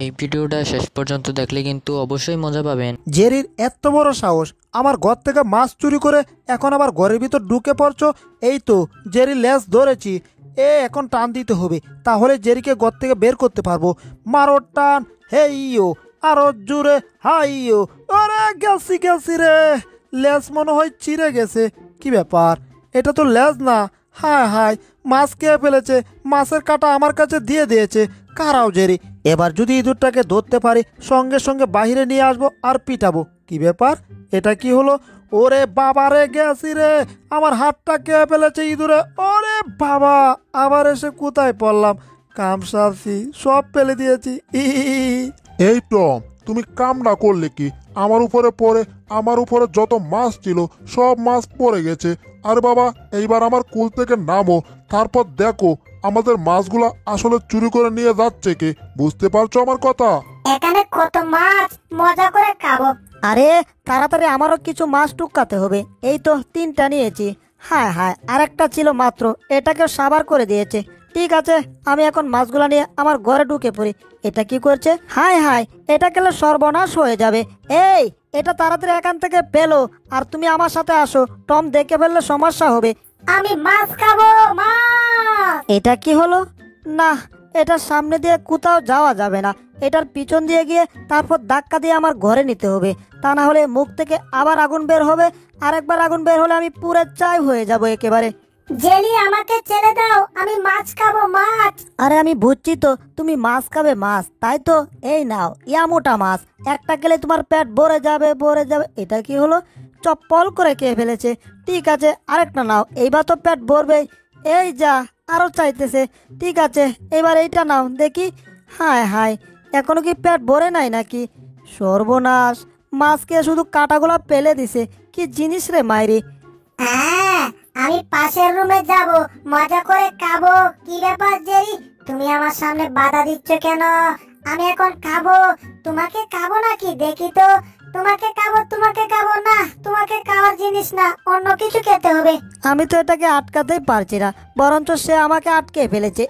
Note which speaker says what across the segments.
Speaker 1: এই ভিডিওটা শেষ পর্যন্ত দেখলে কিন্তু অবশ্যই মজা পাবেন।
Speaker 2: জেরির এত বড় সাহস, আমার ঘর থেকে মাছ চুরি করে এখন আবার ঘরের ভিতর ঢুকে পড়ছো। এই তো জেরি লেজ ধরেছি, এখন টান দিতে হবে, তাহলে জেরিকে ঘর থেকে বের করতে পারবো। মারো টান, হেইও, আরো জোরে হাইও। আরে গেছি গেছি রে, লেজ মনে হয় চিড়ে গেছে। কি ব্যাপার, এটা তো লেজ না। হায় হায়, মাছ খেয়ে ফেলেছে, মাছের কাঁটা আমার কাছে দিয়ে দিয়েছে। কারাও জেরি, এবার যদি ইঁদুরটাকে ধরতে পারি সঙ্গে সঙ্গে বাহিরে নিয়ে আসবো আর পিটাবো। কি ব্যাপার, এটা কি হলো? ওরে বাবা রে, গেছি রে, আমার হাতটা খেয়ে ফেলেছে ইঁদুরে। ওরে বাবা, আবার এসে কোথায় পড়লাম? কাম সারছি, সব ফেলে দিয়েছি।
Speaker 3: এই টম, তুমি কামটা করলে কি? আমার উপরে পড়ে আমার উপরে যত মাছ ছিল সব মাছ পড়ে গেছে। আরে বাবা, এইবার আমার কুল থেকে নামো, তারপর দেখো আমাদের মাছগুলো আসলে চুরি করে নিয়ে যাচ্ছে কে। বুঝতে পারছো আমার কথা?
Speaker 4: এখানে কত মাছ, মজা করে খাবো।
Speaker 5: আরে তাড়াতাড়ি আমারও কিছু মাছ টুকাতে হবে। এই তো 3টা নিয়েছি। হায় হায়, আরেকটা ছিল মাত্র, এটাকেও সাবার করে দিয়েছে। ঠিক আছে, আমি এখন মাছগুলা নিয়ে আমার ঘরে ঢুকে পড়ি। এটা কি করছে? হায় হায়, এটা গেলে সর্বনাশ হয়ে যাবে। এই, এটা তাড়াতাড়ি এখান থেকে পেলো, আর তুমি আমার সাথে আসো। টম দেখে ফেললে সমস্যা হবে।
Speaker 4: আমি মাছ খাবো, মাছ।
Speaker 5: এটা কি হলো? না, এটার সামনে দিয়ে কোথাও যাওয়া যাবে না। এটার পিছন দিয়ে গিয়ে তারপর ধাক্কা দিয়ে আমার ঘরে নিতে হবে, তা না হলে মুখ থেকে আবার আগুন বের হবে। আরেকবার আগুন বের হলে আমি পুরো চাই হয়ে যাব একেবারে।
Speaker 4: জেলি, আমাকে ছেড়ে দাও, আমি মাছ খাবো, মাছ।
Speaker 5: আরে আমি বুঝছি তো তুমি মাছ খাবে, মাছ তাই তো। এই নাও, ইয়া মোটা মাছ, একটা খেলে তোমার পেট ভরে যাবে, ভরে যাবে। এটা কি হলো? চপ্পল করে খেয়ে ফেলেছে। ঠিক আছে, আরেকটা নাও, এইবার তো পেট ভরবেই। এই যা, আরো চাইতেছে। ঠিক আছে, এবার এইটা নাও দেখি। হায় হায়, এখনো কি পেট ভরে নাই নাকি? সর্বনাশ, মাছকে শুধু কাঁটাগুলো ফেলে দিছে। কি জিনিস রে মাইরি।
Speaker 4: হ্যাঁ, আমি পাশের রুমে যাব, মজা করে খাবো। কি ব্যাপার জেরি, তুমি আমার সামনে বাধা দিচ্ছ কেন? আমি এখন খাবো। তোমাকে খাবো নাকি দেখি তো? তোমাকে খাবো, তোমাকে খাবো না, তোমাকে খাওয়ার জিনিস না, অন্য কিছু খেতে হবে।
Speaker 5: আমি তো এটাকে আটকাতেই পারছি না, বরঞ্চ সে আমাকে আটকে ফেলেছে।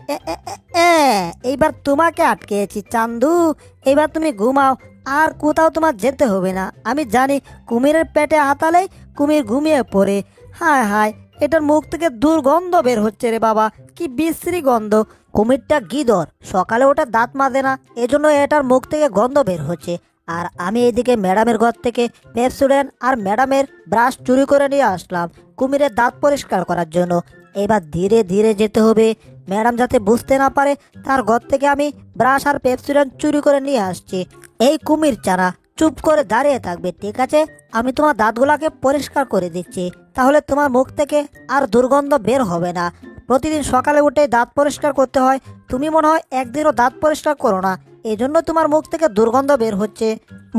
Speaker 5: এইবার তোমাকে আটকেছি চান্দু। এইবার তুমি ঘুমাও, আর কোথাও তোমার যেতে হবে না। আমি জানি কুমিরের পেটে হাতালেই কুমির ঘুমিয়ে পড়ে। হায় হায়, এটার মুখ থেকে দুর্গন্ধ বের হচ্ছে রে বাবা, কি বিশ্রী গন্ধ। কুমিরটা গিদর, সকালে ওটা দাঁত মাজে না, এজন্য এটার মুখ থেকে গন্ধ বের হচ্ছে। আর আমি এদিকে ম্যাডামের ঘর থেকে পেপসুডেন্ট আর ম্যাডামের ব্রাশ চুরি করে নিয়ে আসলাম কুমিরের দাঁত পরিষ্কার করার জন্য। এবার ধীরে ধীরে যেতে হবে, ম্যাডাম যাতে বুঝতে না পারে তার ঘর থেকে আমি ব্রাশ আর পেপসুডেন্ট চুরি করে নিয়ে আসছি। এই কুমির চারা, চুপ করে দাঁড়িয়ে থাকবে, ঠিক আছে? আমি তোমার দাঁতগুলাকে পরিষ্কার করে দিচ্ছি, তাহলে তোমার মুখ থেকে আর দুর্গন্ধ বের হবে না। প্রতিদিন সকালে উঠে দাঁত পরিষ্কার করতে হয়, তুমি মনে হয় একদিনও দাঁত পরিষ্কার করো না, এজন্য তোমার মুখ থেকে দুর্গন্ধ বের হচ্ছে।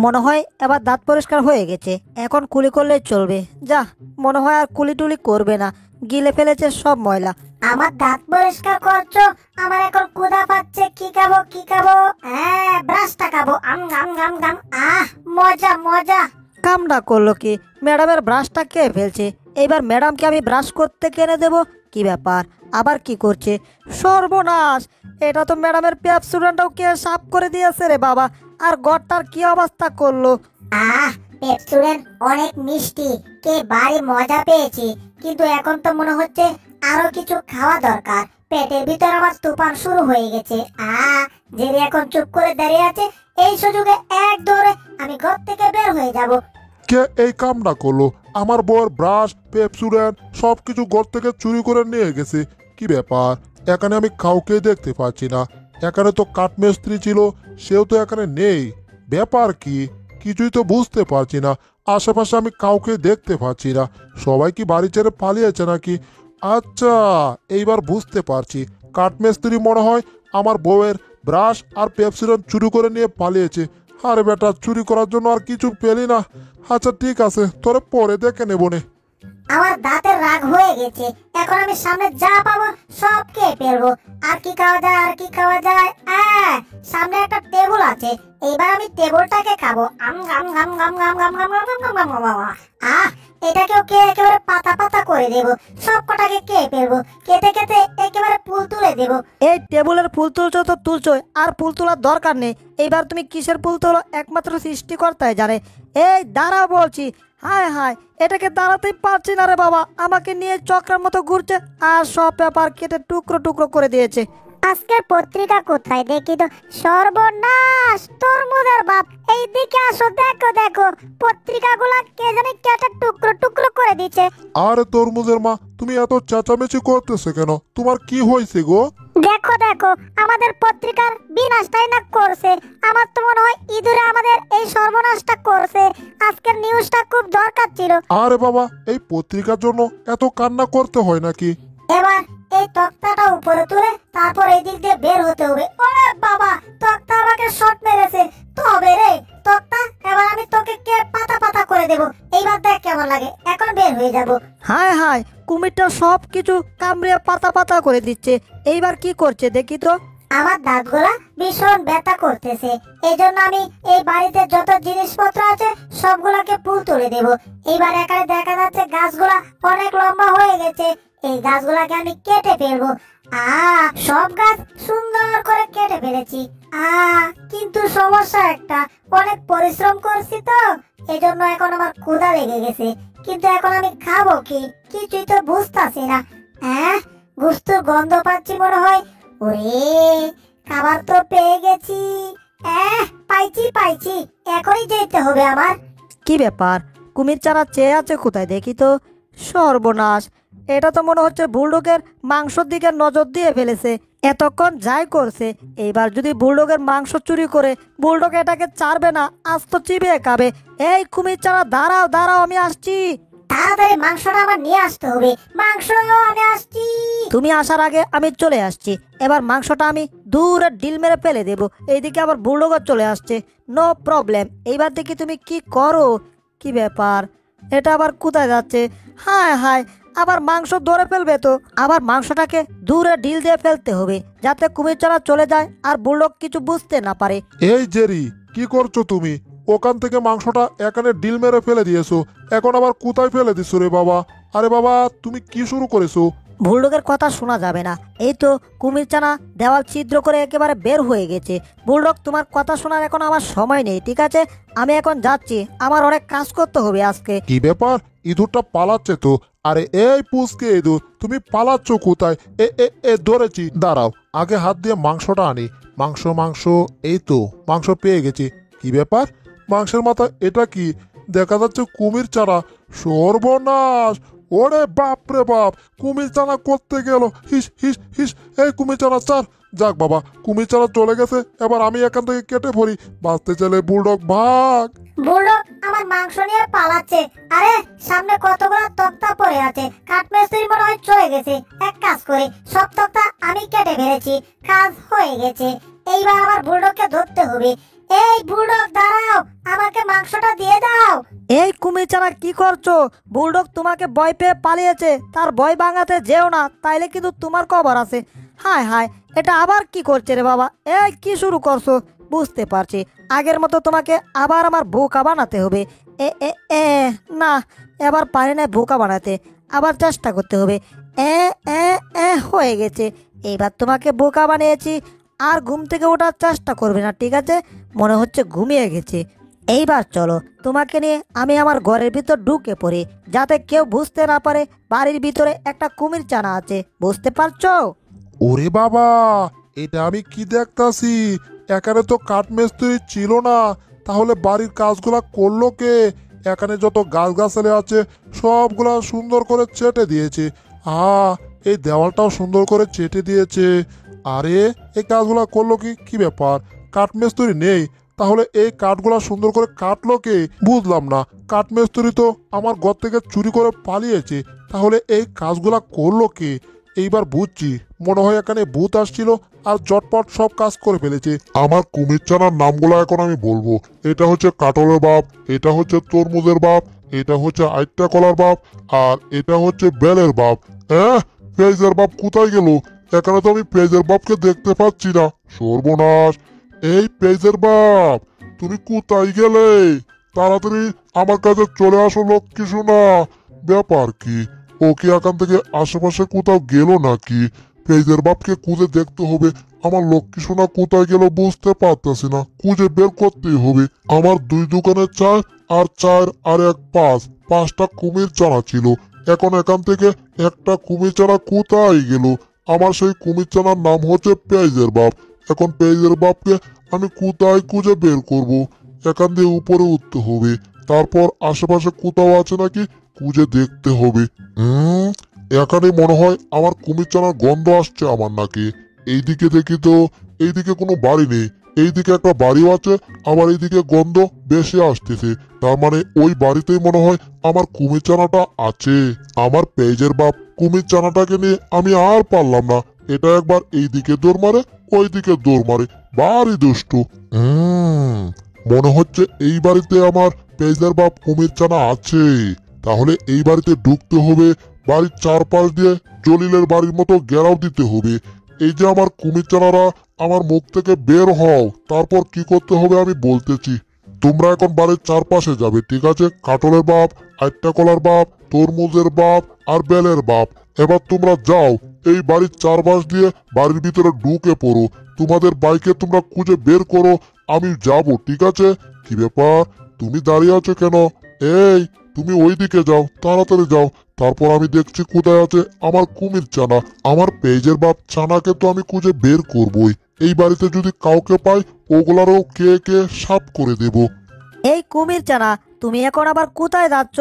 Speaker 5: মনে হয় এবার দাঁত পরিষ্কার হয়ে গেছে, এখন কুলি করলেই চলবে। যা, মনে হয় আর কুলি টুলি করবে না, গিলে ফেলেছে সব ময়লা।
Speaker 4: আমার দাঁত পরিষ্কার করছো, আমার এখন ক্ষুধা পাচ্ছে। কি খাবো, কি খাবো? হ্যাঁ, ব্রাশটা খাবো। আম গাম গাম গাম। আহ, মজা মজা।
Speaker 5: কামটা করলো কি? ম্যাডামের ব্রাশটা খেয়ে ফেলছে। এইবার ম্যাডামকে আমি ব্রাশ করতে কেনে দেব? কি ব্যাপার, আবার কি করছে? সর্বনাশ, এটা তো ম্যাডামের পেপসুডেন্টটাও কে সাফ করে দিয়েছে রে বাবা। আর ঘরটার কি অবস্থা করলো।
Speaker 4: আহ, পেপসুডেন্ট অনেক মিষ্টি, কে বাড়ি মজা পেয়েছি, কিন্তু এখন তো মনে হচ্ছে আরো কিছু খাওয়া দরকার। পেটের ভিতর আমার তুফান শুরু হয়ে গেছে। জেরি এখন চুপ করে দাঁড়িয়ে আছে, এই সুযোগে এক দৌড়ে আমি ঘর থেকে বের হয়ে যাব।
Speaker 3: কে এই কামটা করলো? আমার বউয়ের ব্রাশ, পেপসুডেন্ট সবকিছু ঘর থেকে চুরি করে নিয়ে গেছে। কি ব্যাপার, এখানে আমি কাউকে দেখতে পাচ্ছি না। এখানে তো কাঠমিস্ত্রি ছিল, সেও তো এখানে নেই। ব্যাপার কি, কিছুই তো বুঝতে পারছি না। আশেপাশে আমি কাউকে দেখতে পাচ্ছি না, সবাই কি বাড়ি ছেড়ে পালিয়েছে নাকি? আচ্ছা, এইবার বুঝতে পারছি, কাঠমিস্ত্রি মনে হয় আমার বউয়ের ব্রাশ আর পেপসুডেন্ট চুরি করে নিয়ে পালিয়েছে। আরে বেটা, চুরি করার জন্য আর কিছু পেলি না? আচ্ছা ঠিক আছে, তোরে পরে দেখে নেবো নে।
Speaker 4: আমার দাঁতের রাগ হয়ে গেছে, এখন আমি সামনে যা পাবো সব খেয়ে ফেলবো। আর কি খাওয়া যায়, আর কি খাওয়া যায়? সামনে একটা টেবিল আছে, এবার আমি টেবিলটাকে খাবো। আম গাম গাম গাম গাম গাম গাম গাম গাম গাম গাম। এটাকেও কে একেবারে পাতা পাতা করে দেব, সব কটাকে কে ফেলবো, কেটে কেটে একেবারে ফুল তুলে দেব।
Speaker 5: এই টেবিলের ফুল তুলছো তো তুলছোই, আর ফুল তোলার দরকার নেই। এইবার তুমি কিসের ফুল তোলো একমাত্র সৃষ্টিকর্তাই জানে। এই দাঁড়াও বলছি। হায় হায়, এটাকে দাঁড়াতেই পারছি না রে বাবা, আমাকে নিয়ে চক্রের মতো ঘুরছে আর সব পেপার কেটে টুকরো টুকরো করে দিয়েছে।
Speaker 4: আজকের পত্রিকা কোথায় দেখি তো? সর্বনাশ, তরমুজের বাপ, এই দিকে আসো, দেখো দেখো পত্রিকাগুলা কে জানি কেটে টুকরো টুকরো করে দিচ্ছে।
Speaker 3: আরে তরমুজের মা, তুমি এত চেঁচামেচি করতেছো কেন? তোমার কি হয়েছে গো?
Speaker 4: দেখো দেখো আমাদের পত্রিকার বিনাশটাই না করছে। আমার তো মনে হয় ইঁদুরে আমাদের এই সর্বনাশটা করছে। আজকের নিউজটা খুব দরকার ছিল।
Speaker 3: আরে বাবা, এই পত্রিকার জন্য এত কান্না করতে হয় নাকি?
Speaker 4: এবার এই তক্তাটা উপরে তুলে তারপর এই দিক দিয়ে বের হতে হবে। ওরে বাবা, তক্তা আমাকে শট মেরেছে। তবে রে তক্তা, এবার আমি তোকে কে পাতা পাতা করে দেব। এইবার দেখ কেমন লাগে, এখন বের হয়ে যাব।
Speaker 5: হায় হায়, কুমিরটা সব কিছু কামড়ে পাতা পাতা করে দিচ্ছে। এইবার কি করছে দেখি তো।
Speaker 4: আমার দাঁতগুলা ভীষণ ব্যথা করতেছে, এই জন্য আমি এই বাড়িতে যত জিনিসপত্র আছে সবগুলাকে ফুল তুলে দেব। এইবার এখানে দেখা যাচ্ছে গাছগুলা অনেক লম্বা হয়ে গেছে, এই গাছগুলাকে আমি কেটে ফেলবো। সব গাছ সুন্দর করে কেটে ফেলেছি। কিন্তু সমস্যা একটা, অনেক পরিশ্রম করছি তো, এই জন্য এখন আমার ক্ষুধা লেগে গেছে। কিন্তু এখন আমি খাবো কি, কিছুই তো বুঝতাছি না। গুস্তুর গন্ধ পাচ্ছি মনে হয়। ওরে, খাবার তো পেয়ে গেছি। পাইছি পাইছি, এখনই যেতে হবে আমার।
Speaker 5: কি ব্যাপার, কুমির চারা চেয়ে আছে কোথায় দেখি তো। সর্বনাশ, এটা তো মনে হচ্ছে বুলডগের মাংসর দিকে নজর দিয়ে ফেলেছে। এতক্ষণ যাই করছে, এইবার যদি বুলডগের মাংস চুরি করে, বুলডগ এটাকে ছাড়বে না, আজ তো চিবিয়ে খাবে। এই কুমির চারা দাঁড়াও দাঁড়াও, আমি আসছি।
Speaker 4: তাড়াতাড়ি মাংসটা আমার নিয়ে আসতে হবে। মাংস, আমি আসছি।
Speaker 5: তুমি আসার আগে আমি চলে আসছি। এবার মাংসটা আমি দূরে ডিল মেরে ফেলে দেবো। এইদিকে আবার বুলডগও চলে আসছে, নো প্রবলেম। এইবার দেখি তুমি কি করো। কি ব্যাপার, এটা আবার কোথায় যাচ্ছে? হায় হায়, আবার মাংস ধরে ফেলবে তো। আবার মাংসটাকে দূরে ডিল দিয়ে ফেলতে হবে, যাতে কুমির চারা চলে যায় আর বুলডগ কিছু বুঝতে না পারে।
Speaker 3: এই জেরি, কি করছো তুমি? ওখান থেকে মাংসটা এখানে ডিল মেরে ফেলে দিয়েছো, এখন আবার কোথায় ফেলে দিছো রে বাবা? আরে বাবা, তুমি কি শুরু করেছো?
Speaker 5: বুলডগের কথা শোনা যাবে না। এই তো কুমির চানা দেওয়াল ছিদ্র করে একেবারে বের হয়ে গেছে। বুলডগ, তোমার কথা শোনার এখন আমার সময় নেই, ঠিক আছে? আমি এখন যাচ্ছি, আমার অনেক কাজ করতে হবে আজকে।
Speaker 3: কি ব্যাপার, ইঁদুরটা পালাচ্ছে তো। আরে এই পুচকে ইঁদুর, তুমি পালাচ্ছ কোথায়? এ এ এ ধরেছি, দাঁড়াও, আগে হাত দিয়ে মাংসটা আনি। মাংস মাংস, এই তো মাংস পেয়ে গেছি। কি ব্যাপার, মাংসের মাথা এটা কি? দেখা যাচ্ছে কুমির চারা। সর্বনাশ! ওরে বাপ রে বাপ, কুমির চারা করতে গেল। হিস হিস হিস, এই কুমির চারা চার। যাক বাবা, কুমির চারা চলে গেছে, এবার আমি এখান থেকে কেটে পড়ি। বাঁচতে চলে বুলডগ, ভাগ।
Speaker 4: বুলডগ আমার মাংস নিয়ে পালাচ্ছে। আরে সামনে কতগুলো তক্তা পড়ে আছে, কাঠমিস্ত্রি মনে হয় চলে গেছে। এক কাজ করি, সব তক্তা আমি কেটে ফেলেছি, কাজ হয়ে গেছে। এইবার আমার বুলডগকে ধরতে হবে। এই বুলডগ দাঁড়াও, আমাকে মাংসটা দিয়ে দাও।
Speaker 5: এই কুমির চানা কি করছো? বুলডগ তোমাকে ভয় পেয়ে পালিয়েছে, তার ভয় ভাঙাতে যেও না, তাইলে কিন্তু তোমার খবর আছে। হায় হায়, এটা আবার কি করছে রে বাবা? এই কি শুরু করছো? বুঝতে পারছি, আগের মতো তোমাকে আবার আমার বোকা বানাতে হবে। এ এ এ না, এবার পারি না বোকা বানাতে, আবার চেষ্টা করতে হবে। এ এ এ হয়ে গেছে, এবার তোমাকে বোকা বানিয়েছি। আর ঘুম থেকে ওঠার চেষ্টা করবে না, ঠিক আছে? মনে হচ্ছে ঘুমিয়ে গেছে। এইবার চলো, তোমাকে নিয়ে আমি আমার ঘরের ভিতর ঢুকে পড়ি, যাতে কেউ বুঝতে না পারে বাড়ির ভিতরে একটা কুমির চানা আছে। বুঝতে পারছো?
Speaker 3: ওরে বাবা, এটা আমি কি দেখতাছি? এখানে তো কাঠমিস্ত্রি ছিল না, তাহলে বাড়ির কাজগুলা করলো কে? এখানে যত গাছগাছালি আছে সবগুলা সুন্দর করে চেটে দিয়েছে। এই দেওয়ালটাও সুন্দর করে চেটে দিয়েছে। আরে এই কাজগুলা করলো কি? কি ব্যাপার, কাঠমিস্ত্রি নেই, তাহলে এই কাঠগুলা সুন্দর করে কাটলো কে? বুঝলাম না। কাঠমিস্ত্রি তো আমার ঘর থেকে চুরি করে পালিয়েছে, তাহলে এই কাজগুলা করলো কে? এইবার বুঝছি, মনে হয় এখানে ভূত আসছিল আর চটপট সব কাজ করে ফেলেছে।
Speaker 6: আমার কুমির চানার নামগুলো এখন আমি বলবো। এটা হচ্ছে কাটলের বাপ, এটা হচ্ছে তরমুজের বাপ, এটা হচ্ছে আইট্টা কলার বাপ, আর এটা হচ্ছে বেলের বাপ। পেঁয়াজের বাপ কোথায় গেল? এখানে তো আমি পেঁয়াজের বাপকে দেখতে পাচ্ছি না। সর্বনাশ! এই পেঁয়াজের বাপ, তুমি কোথায় গেলে? তাড়াতাড়ি আমার কাছে চলে আসো লক্ষ্মী সোনা। ব্যাপার কি, ও কি এখান থেকে আশেপাশে কোথাও গেল নাকি? পেজের বাপকে খুঁজে দেখতে হবে। আমার লক্ষ্মী সোনা কোথায় গেল বুঝতে পারতেছি না, খুঁজে বের করতেই হবে। আমার 2 দোকানের চার আর 4 আর 1 5, 5টা কুমির চানা ছিল। এখন এখান থেকে একটা কুমির চানা কোথায় গেল? আমার সেই কুমির চানার নাম হচ্ছে পেজের বাপ। এখন পেজের বাপকে আমি কোথায় খুঁজে বের করব? এখান দিয়ে উপরে উঠতে হবে, তারপর আশেপাশে কোথাও আছে নাকি খুঁজে দেখতে হবে। এখানে মনে হয় আমার কুমির চানার গন্ধ আসছে আমার নাকি। এইদিকে দেখি তো, এইদিকে কোনো বাড়ি নেই। এইদিকে একটা বাড়িও আছে, আবার এইদিকে গন্ধ বেশি আসতেছে। তার মানে ওই বাড়িতেই মনে হয় আমার কুমির চানাটা আছে। আমার পেজের বাপ কুমির চানাটাকে নিয়ে আমি আর পারলাম না। এটা একবার এইদিকে দৌড় মারে, ওইদিকে দৌড় মারে, বাড়ি দুষ্টু। মনে হচ্ছে এই বাড়িতে আমার পেজের বাপ কুমির চানা আছে। তাহলে এই বাড়িতে ঢুকতে হবে, বাড়ির চারপাশ দিয়ে জলিলের বাড়ির মতো ঘেরাও দিতে হবে। এই যে আমার কুমির চানারা, আমার মুখ থেকে বের হও। তারপর কি করতে হবে আমি বলতেছি। তোমরা এখন বাড়ির চারপাশে যাবে, ঠিক আছে? কাটলের বাপ, আটটা কলার বাপ, তরমুজের বাপ আর বেলের বাপ। এবার তোমরা যাও, এই বাড়ির চারপাশ দিয়ে বাড়ির ভিতরে ঢুকে পড়ো। তোমাদের বাইকে তোমরা খুঁজে বের করো, আমি যাব, ঠিক আছে? কি ব্যাপার, তুমি দাঁড়িয়ে আছো কেন? এই, তুমি ওইদিকে যাও, তাড়াতাড়ি যাও। তারপর আমি দেখছি কোথায় আছে আমার কুমির চানা। আমার পেজের বাপ চানাকে তো আমি খুঁজে বের করবই। এই বাড়িতে যদি কাউকে পাই, ওগুলারও কে কে সাফ করে দেব।
Speaker 5: এই কুমির চানা, তুমি এখন আবার কোথায় যাচ্ছ?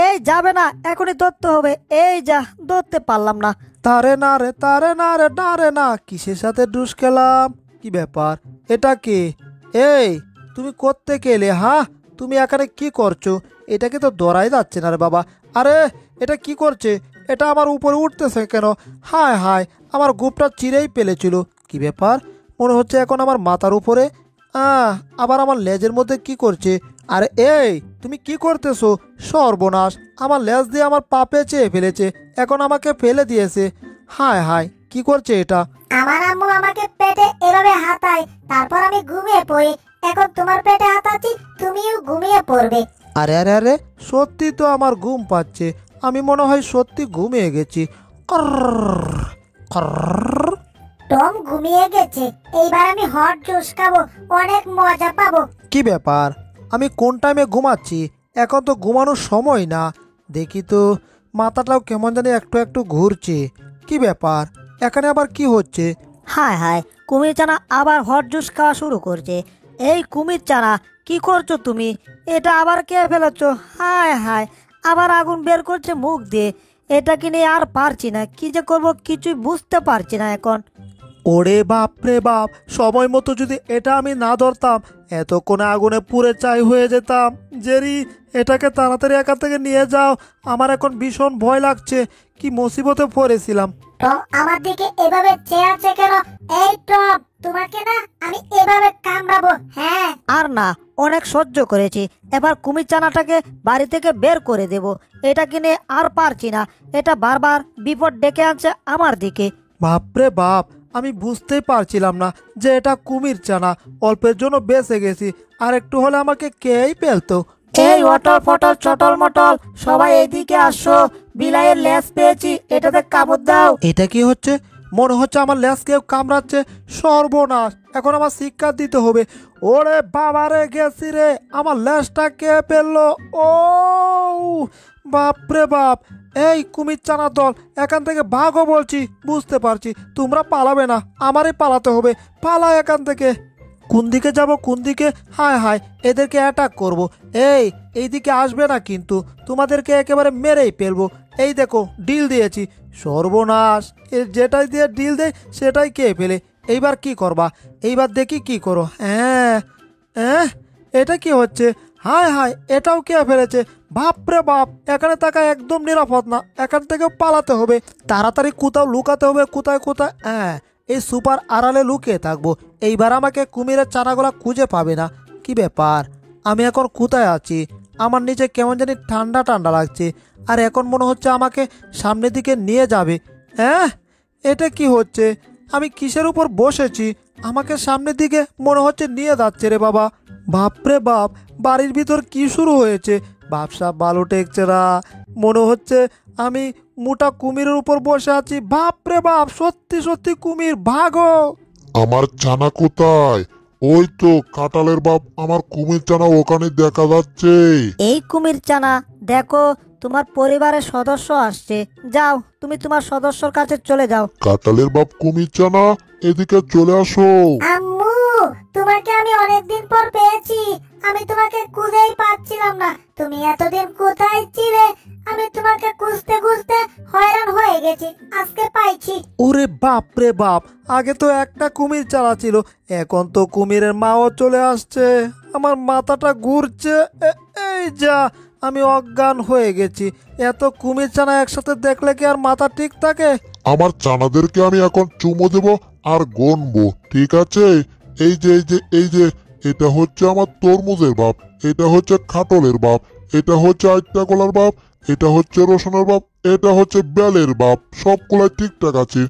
Speaker 5: এই যাবে না, এখনই ধরতে হবে। এই যা, ধরতে পারলাম না।
Speaker 2: তারে না রে, তারে না রে, না রে না, কিসের সাথে ডুস খেলাম? কি ব্যাপার, এটা কে? এই, তুমি কোত্থেকে এলে? হ্যাঁ, তুমি এখানে কি করছো? এটাকে তো ধরাই যাচ্ছে না রে বাবা। আরে, এটা কি করছে? এটা আমার উপরে উঠতেছে কেন? হায় হায়, আমার গুপটা চিরেই পেলেছিল। কি ব্যাপার, মনে হচ্ছে এখন আমার মাথার উপরে। আবার আমার লেজের মধ্যে কি করছে? আরে এই, তুমি কি করতেছো? সর্বনাশ, আমার লেজ দিয়ে আমার পা পেঁচিয়ে ফেলেছে, এখন আমাকে ফেলে দিয়েছে। হায় হায়, কি করছে এটা?
Speaker 4: আমার আম্মু আমাকে পেটে এভাবে হাতায়, তারপর আমি ঘুমিয়ে পড়ি। এখন তোমার পেটে হাতাচ্ছি, তুমিও ঘুমিয়ে পড়বে।
Speaker 2: আরে আরে আরে, সত্যি তো আমার ঘুম পাচ্ছে। আমি মনে হয় সত্যি ঘুমিয়ে গেছি। কর্র, কর্র।
Speaker 4: টম ঘুমিয়ে গেছে, এইবার আমি হট জুস খাবো, অনেক মজা পাবো।
Speaker 2: কি ব্যাপার, আমি কোন টাইমে ঘুমাচ্ছি? এখন তো ঘুমানোর সময় না। দেখি তো, মাথাটাও কেমন জানি একটু একটু ঘুরছে। কি ব্যাপার, এখানে আবার কি হচ্ছে?
Speaker 5: হায় হায়, কুমির চানা আবার হট জুস খাওয়া শুরু করছে। এই কুমির চানা, কি করছো তুমি? এটা আবার কে ফেলেছ? হায় হায়, আবার আগুন বের করছে মুখ দিয়ে। এটাকে নিয়ে আর পারছি না, কি যে করবো কিছুই বুঝতে পারছি না এখন।
Speaker 2: ওরে বাপ রে বাপ, সময় মতো যদি এটা আমি না ধরতাম, এতক্ষণে আগুনে পুড়ে ছাই হয়ে যেতাম। জেরি, এটাকে তাড়াতাড়ি এখান থেকে নিয়ে যাও, আমার এখন ভীষণ ভয় লাগছে। কি মুসিবতে পড়েছিলাম।
Speaker 4: টম আমার দিকে এভাবে চেয়ে আছে কেন? এই টম, তোমাকে না আমি এভাবে কামড়াবো। হ্যাঁ,
Speaker 5: আর না, অনেক সহ্য করেছি। এবার কুমির চানাটাকে বাড়ি থেকে বের করে দেব। এটাকে নিয়ে আর পারছি না, এটা বারবার বিপদ ডেকে আনছে আমার দিকে।
Speaker 2: বাপরে বাপ, আমি বুঝতেই পারছিলাম না যে এটা কুমির চানা। অল্পের জন্য বেঁচে গেছি, আর একটু হলে আমাকে কেই পেলতো।
Speaker 5: এই অটল ফটল চটল মটল, সবাই এইদিকে আসো, বিলাইয়ের লেজ পেয়েছি, এটাতে কামড় দাও।
Speaker 2: এটা কি হচ্ছে? মনে হচ্ছে আমার লেজ কেউ কামড়াচ্ছে। সর্বনাশ, এখন আমার শিক্ষা দিতে হবে। ওরে বাবারে, গেছি রে, আমার লেজটা কে ফেললো? ও বাপরে বাপ। এই কুমির চানা দল, এখান থেকে ভাগো বলছি। বুঝতে পারছি তোমরা পালাবে না, আমারই পালাতে হবে। পালা এখান থেকে। কোন দিকে যাব, কোন দিকে? হায় হায়, এদেরকে অ্যাটাক করব। এইদিকে আসবে না কিন্তু, তোমাদেরকে একেবারে মেরেই ফেলবো। এই দেখো, ডিল দিয়েছি। সর্বনাশ, যেটাই দিয়ে ডিল দেয় সেটাই কে ফেলে। এইবার কি করবা? এইবার দেখি কি করো। হ্যাঁ হ্যাঁ, এটা কি হচ্ছে? হায় হায়, এটাও কে ফেলেছে? বাপরে বাপ, এখানে থাকা একদম নিরাপদ না, এখান থেকে পালাতে হবে। তাড়াতাড়ি কোথাও লুকাতে হবে। কোথায় কোথায়? হ্যাঁ, এই সুপার আড়ালে লুকিয়ে থাকবো। এইবার আমাকে কুমিরের চানাগুলা খুঁজে পাবে না। কি ব্যাপার, আমি এখন কোথায় আছি? আমার নিচে কেমন জানি ঠান্ডা ঠান্ডা লাগছে, আর এখন মনে হচ্ছে আমাকে সামনের দিকে নিয়ে যাবে। হ্যাঁ, এটা কি হচ্ছে? আমি কিসের উপর বসেছি? আমাকে সামনের দিকে মনে হচ্ছে নিয়ে যাচ্ছে রে বাবা। বাপরে বাপ, বাড়ির ভিতর কি শুরু হয়েছে? ব্যবসা ভালো টেকছে না, মনে হচ্ছে আমি মোটা কুমিরের উপর বসে আছি। বাপরে বাপ, সত্যি সত্যি কুমির, ভাগো।
Speaker 6: আমার চানা কোথায়? ওই তো কাঁঠালের বাপ, আমার কুমির চানা ওখানে দেখা যাচ্ছে।
Speaker 5: এই কুমির চানা, দেখো তোমার পরিবারের সদস্য আসছে। যাও, তুমি তোমার সদস্যর কাছে চলে যাও।
Speaker 6: কাঁঠালের বাপ কুমির চানা, এদিকে চলে আসো।
Speaker 4: আম্মু, তোমাকে আমি অনেকদিন পর পেয়েছি। আমি তোমাকে খুঁজেই পাচ্ছিলাম না। তুমি এতদিন কোথায় ছিলে? আমি তোমাকে খুঁজতে খুঁজতে হয়রান হয়ে গেছি, আজকে পাইছি।
Speaker 2: ওরে বাপ রে বাপ, আগে তো একটা কুমির চালা ছিল, এখন তো কুমিরের মাও চলে আসছে। আমার মাথাটা ঘুরছে। এই যা, আমি অজ্ঞান হয়ে গেছি। এত কুমির চানা একসাথে দেখলে কি আর মাথা ঠিক থাকে?
Speaker 6: আমার চানাদেরকে আমি এখন চুমো দেব আর গনবো, ঠিক আছে? এই যে এই যে এই যে, এটা হচ্ছে আমার তরমুজের বাপ, এটা হচ্ছে খাটলের বাপ, এটা হচ্ছে আইটা কলার বাপ, এটা হচ্ছে রসুনের বাপ, এটা হচ্ছে বেলের বাপ। সবগুলাই ঠিকঠাক আছে।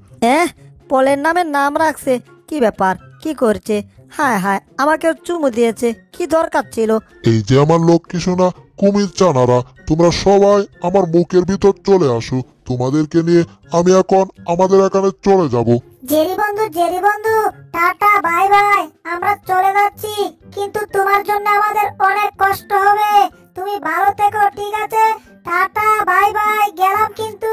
Speaker 5: পলের নামে নাম রাখছে, কি ব্যাপার? কি করছে? হায় হায়, আমাকে চুমু দিয়েছে, কি দরকার ছিল?
Speaker 6: এই যে আমার লক্ষ্মী সোনা কুমির চানারা, তোমরা সবাই আমার মুখের ভিতর চলে আসো। তোমাদেরকে নিয়ে আমি এখন আমাদের এখানে চলে যাব।
Speaker 4: জেরি বন্ধু, টাটা, বাই বাই। আমরা চলে যাচ্ছি, কিন্তু তোমার জন্য আমাদের অনেক কষ্ট হবে। তুমি ভালো থেকো, ঠিক আছে? টাটা, বাই বাই, গেলাম কিন্তু।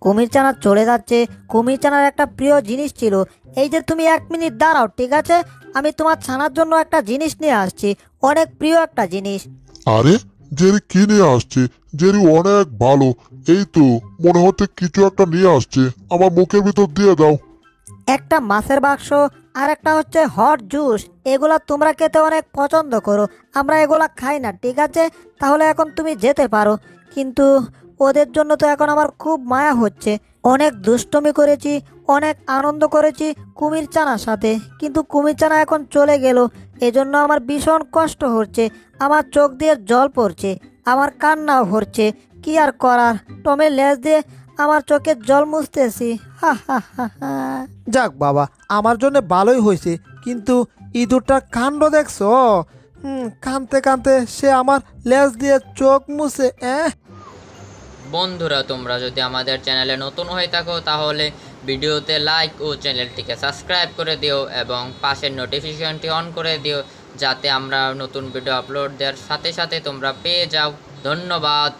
Speaker 5: কুমির চানা চলে যাচ্ছে। কুমির চানার একটা প্রিয় জিনিস ছিল। এই যে তুমি 1 মিনিট দাঁড়াও, ঠিক আছে? আমি তোমার ছানার জন্য একটা জিনিস নিয়ে আসছি, অনেক প্রিয় একটা জিনিস।
Speaker 6: আরে জেরি কি নিয়ে আসছে? জেরি অনেক ভালো। এই তো মনে হচ্ছে কিছু একটা নিয়ে আসছে, আমার মুখের ভিতর দিয়ে দাও।
Speaker 5: একটা মাছের বাক্স আর একটা হচ্ছে হট জুস। এগুলা তোমরা খেতে অনেক পছন্দ করো, আমরা এগুলা খাই না, ঠিক আছে? তাহলে এখন তুমি যেতে পারো। কিন্তু ওদের জন্য তো এখন আমার খুব মায়া হচ্ছে। অনেক দুষ্টমি করেছি, অনেক আনন্দ করেছি কুমির চানার সাথে, কিন্তু কুমির চানা এখন চলে গেল। এজন্য আমার ভীষণ কষ্ট হচ্ছে, আমার চোখ দিয়ে জল পড়ছে, আমার কান্নাও হচ্ছে। কি আর করার, টমের লেজ দিয়ে আমার চোখের জল মুছতেছি। হা হা হা হা।
Speaker 2: যাক বাবা, আমার জন্য ভালোই হয়েছে। কিন্তু ইঁদুরটার কাণ্ড দেখছো? কানতে কানতে সে আমার লেজ দিয়ে চোখ মুছে।
Speaker 1: বন্ধুরা, তোমরা যদি আমাদের চ্যানেলে নতুন হয়ে থাকো তাহলে ভিডিওতে লাইক ও চ্যানেলটিকে সাবস্ক্রাইব করে দিও এবং পাশের নোটিফিকেশনটি অন করে দিও, যাতে আমরা নতুন ভিডিও আপলোড দেওয়ার সাথে সাথে তোমরা পেয়ে যাও। ধন্যবাদ।